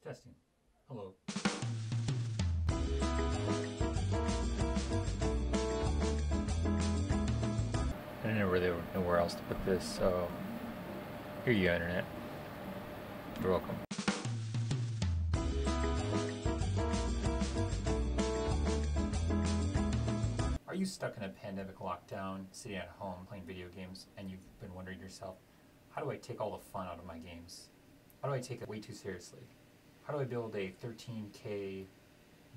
Testing. Hello. I didn't really know where else to put this, so here you go, Internet. You're welcome. Are you stuck in a pandemic lockdown, sitting at home playing video games, and you've been wondering to yourself, how do I take all the fun out of my games? How do I take it way too seriously? How do I build a 13K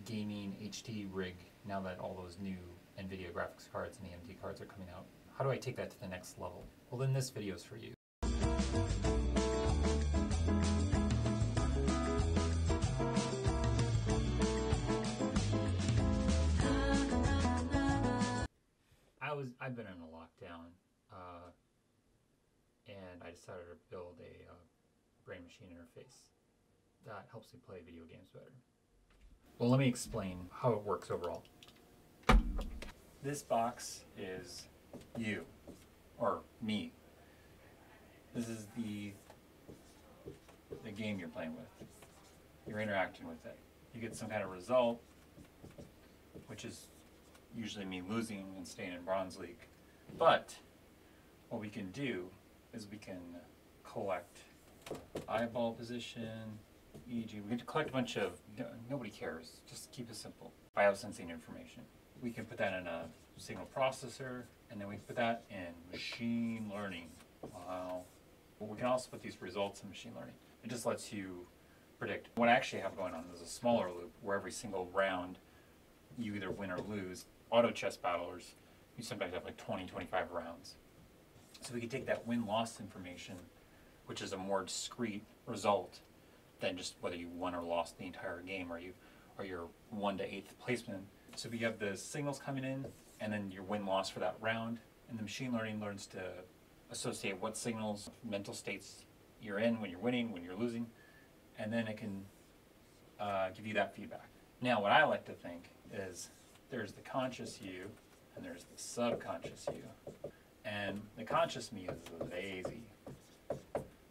gaming HD rig now that all those new NVIDIA graphics cards and AMD cards are coming out? How do I take that to the next level? Well, then this video is for you. I've been in a lockdown, and I decided to build a brain-machine interface that helps me play video games better. Well, let me explain how it works overall. This box is you, or me. This is the game you're playing with. You're interacting with it. You get some kind of result, which is usually me losing and staying in Bronze League. But what we can do is we can collect eyeball position, e.g. we can collect a bunch of, nobody cares, just keep it simple, biosensing information. We can put that in a signal processor, and then we can put that in machine learning. Wow. But we can also put these results in machine learning. It just lets you predict. What I actually have going on is a smaller loop where every single round you either win or lose. Auto chess battlers, you sometimes have like 20, 25 rounds. So we can take that win-loss information, which is a more discrete result than just whether you won or lost the entire game, or your 1 to 8th placement. So we have the signals coming in, and then your win-loss for that round, and the machine learning learns to associate what signals, mental states you're in when you're winning, when you're losing, and then it can give you that feedback. Now, what I like to think is there's the conscious you, and there's the subconscious you. And the conscious me is lazy.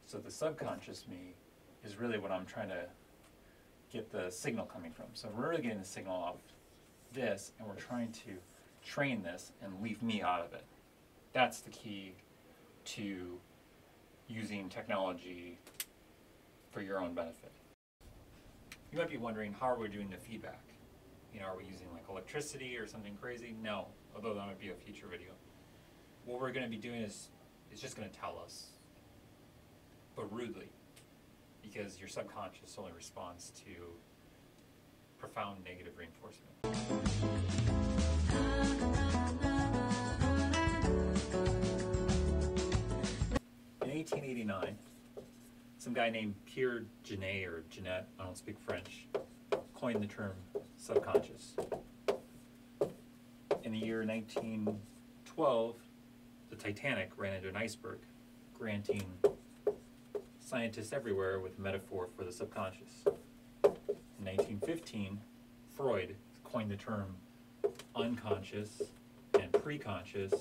So the subconscious me is really what I'm trying to get the signal coming from. So we're really getting the signal off this, and we're trying to train this and leave me out of it. That's the key to using technology for your own benefit. You might be wondering, how are we doing the feedback? You know, are we using like electricity or something crazy? No, although that might be a future video. What we're going to be doing is it's just going to tell us, but rudely, because your subconscious only responds to profound negative reinforcement. In 1889, some guy named Pierre Genet, or Jeanette, I don't speak French, coined the term subconscious. In the year 1912, the Titanic ran into an iceberg, granting scientists everywhere with a metaphor for the subconscious. In 1915, Freud coined the term unconscious and preconscious,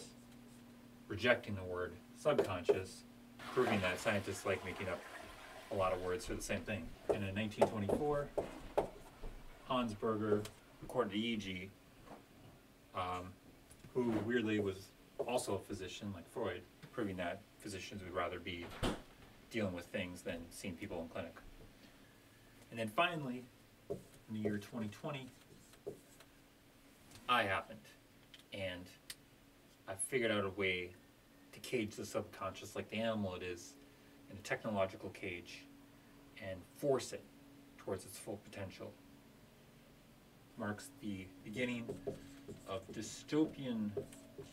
rejecting the word subconscious, proving that scientists like making up a lot of words for the same thing. And in 1924, Hans Berger recorded EEG, who weirdly was also a physician like Freud, proving that physicians would rather be dealing with things than seeing people in clinic. And then finally, in the year 2020, I happened, and I figured out a way to cage the subconscious like the animal it is in a technological cage and force it towards its full potential. Marks the beginning of dystopian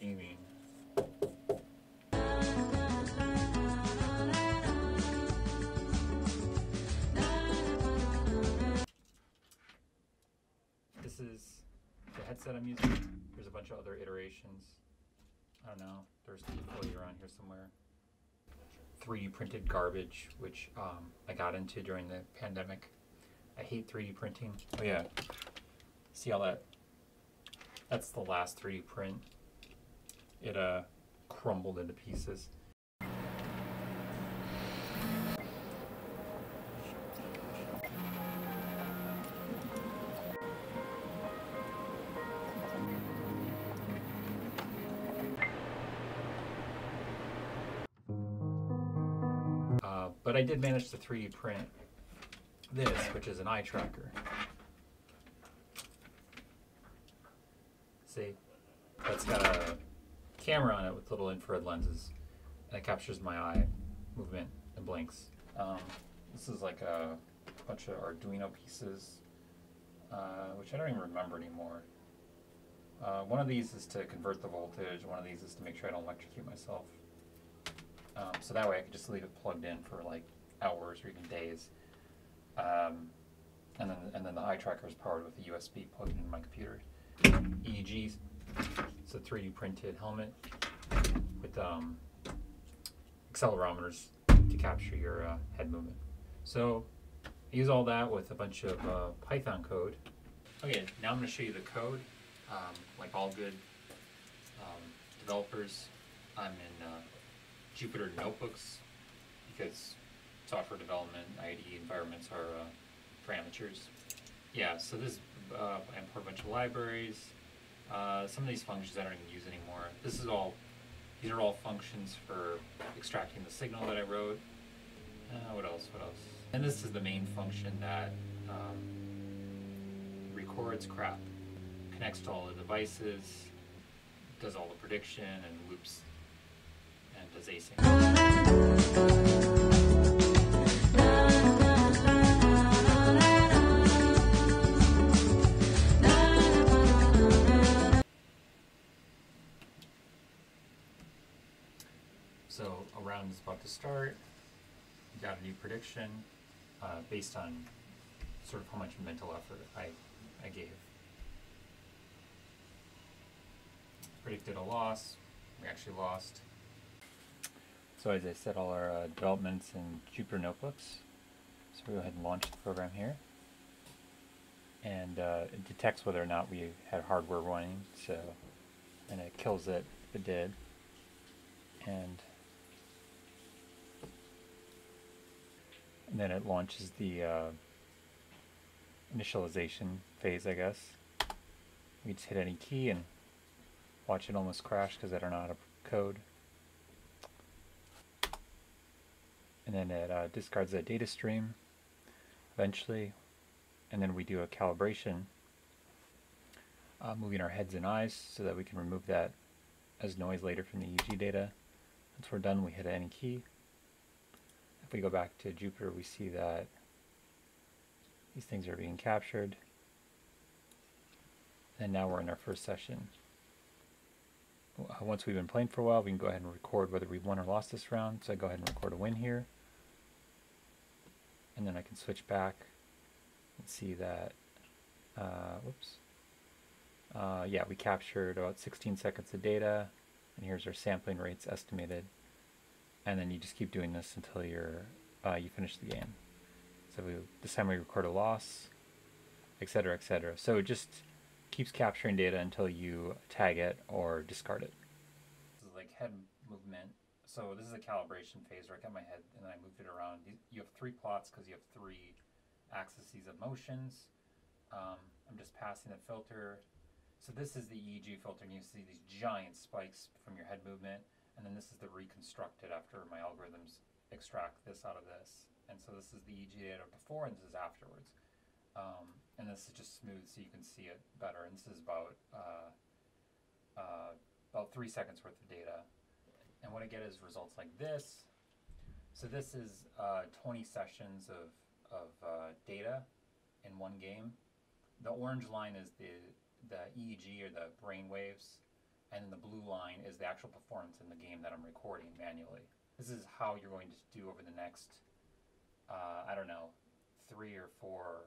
gaming. This is the headset I'm using. There's a bunch of other iterations. I don't know, there's floating around here somewhere. 3D printed garbage, which I got into during the pandemic. I hate 3D printing. Oh yeah, see all that? That's the last 3D print. It crumbled into pieces. But I did manage to 3D print this, which is an eye tracker. See, that's got a camera on it with little infrared lenses, and it captures my eye movement and blinks. This is like a bunch of Arduino pieces, which I don't even remember anymore. One of these is to convert the voltage, one of these is to make sure I don't electrocute myself. So that way I can just leave it plugged in for like hours or even days. And then the eye tracker is powered with a USB plugged into my computer. EEG, it's a 3D printed helmet with accelerometers to capture your head movement. So I use all that with a bunch of Python code. Okay, now I'm going to show you the code. Like all good developers, I'm in Jupyter notebooks because software development, IDE environments are for amateurs. Yeah, so this I import a bunch of libraries. Some of these functions I don't even use anymore. These are all functions for extracting the signal that I wrote. What else? And this is the main function that records crap, connects to all the devices, does all the prediction and loops, and does async. So a round is about to start. You got a new prediction based on sort of how much mental effort I gave. Predicted a loss. We actually lost. So as I said, all our developments in Jupyter notebooks. So we'll go ahead and launch the program here. And it detects whether or not we had hardware running. And it kills it if it did. And then it launches the initialization phase, I guess. We just hit any key and watch it almost crash because I don't know how to code. And then it discards that data stream eventually. And then we do a calibration, moving our heads and eyes so that we can remove that as noise later from the EEG data. Once we're done, we hit any key. If we go back to Jupyter, we see that these things are being captured. And now we're in our first session. Once we've been playing for a while, we can go ahead and record whether we won or lost this round. So I go ahead and record a win here. And then I can switch back and see that, yeah, we captured about 16 seconds of data. And here's our sampling rates estimated. And then you just keep doing this until you finish the game. So this time we record a loss, etc., etc. So it just keeps capturing data until you tag it or discard it. This is like head movement. So this is a calibration phase where I got my head and then I moved it around. You have 3 plots because you have 3 axes of motions. I'm just passing the filter. So this is the EEG filter, and you see these giant spikes from your head movement. And then this is the reconstructed after my algorithms extract this out of this. And so this is the EEG data before and this is afterwards. And this is just smooth so you can see it better. And this is about 3 seconds worth of data. And what I get is results like this. So this is 20 sessions of data in one game. The orange line is the EEG or the brain waves. And then the blue line is the actual performance in the game that I'm recording manually. This is how you're going to do over the next, I don't know, 3 or 4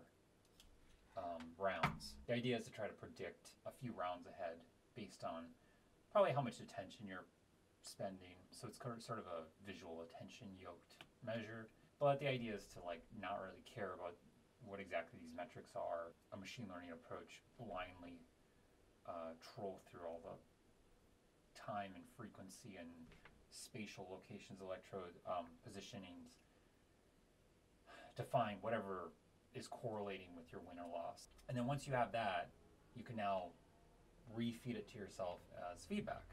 rounds. The idea is to try to predict a few rounds ahead based on probably how much attention you're spending. So it's sort of a visual attention yoked measure. But the idea is to like not really care about what exactly these metrics are. A machine learning approach blindly troll through all the time and frequency and spatial locations, electrode positionings to find whatever is correlating with your win or loss. And then once you have that, you can now refeed it to yourself as feedback.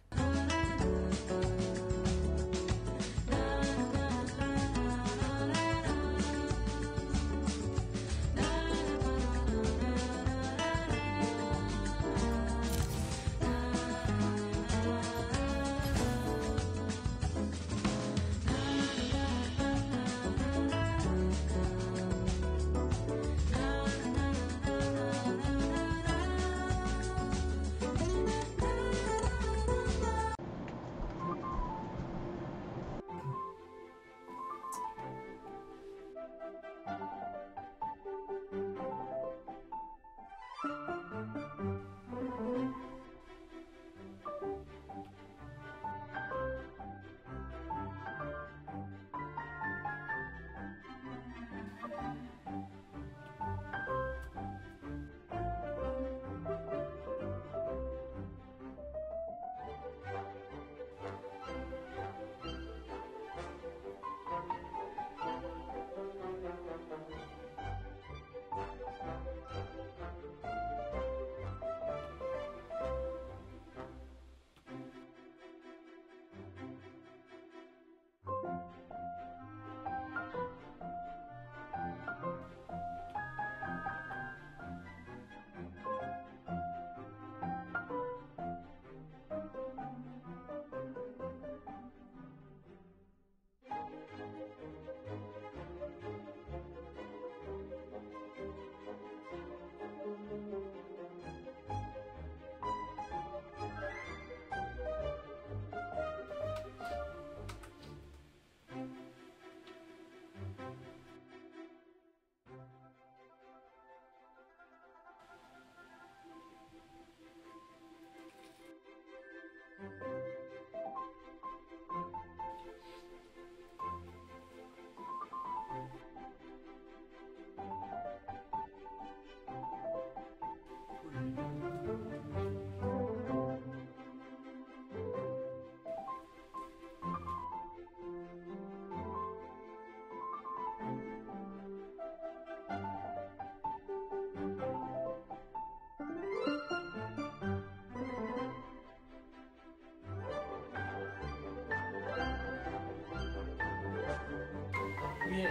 Maybe it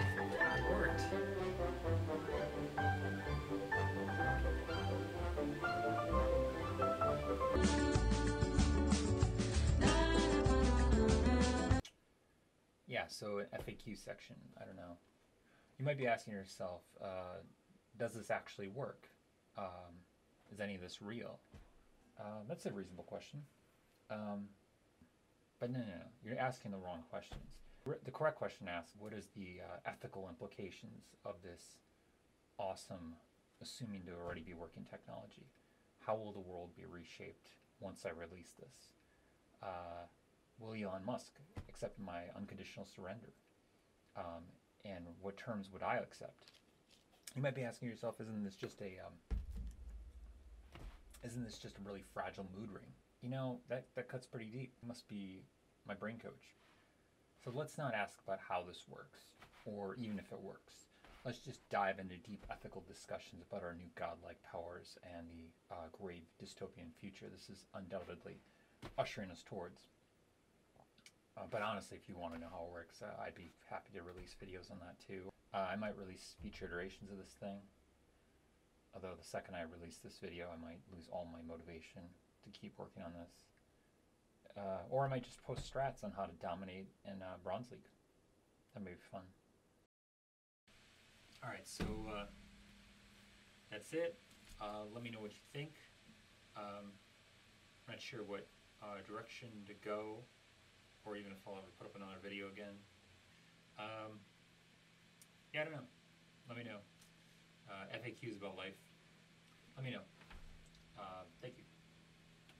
worked. Yeah, so an FAQ section, I don't know. You might be asking yourself, does this actually work? Is any of this real? That's a reasonable question. But no, you're asking the wrong questions. The correct question asks, what is the ethical implications of this awesome, assuming to already be working technology? How will the world be reshaped once I release this? Will Elon Musk accept my unconditional surrender? And what terms would I accept? You might be asking yourself, isn't this just a really fragile mood ring? You know, that cuts pretty deep. It must be my brain coach. So let's not ask about how this works, or even if it works. Let's just dive into deep ethical discussions about our new godlike powers and the grave dystopian future this is undoubtedly ushering us towards. But honestly, if you want to know how it works, I'd be happy to release videos on that too. I might release future iterations of this thing. Although the second I release this video, I might lose all my motivation to keep working on this. Or I might just post strats on how to dominate in Bronze League. That may be fun. Alright, so that's it. Let me know what you think. I'm not sure what direction to go, or even if I'll ever put up another video again. Yeah, I don't know. Let me know. FAQs about life. Let me know.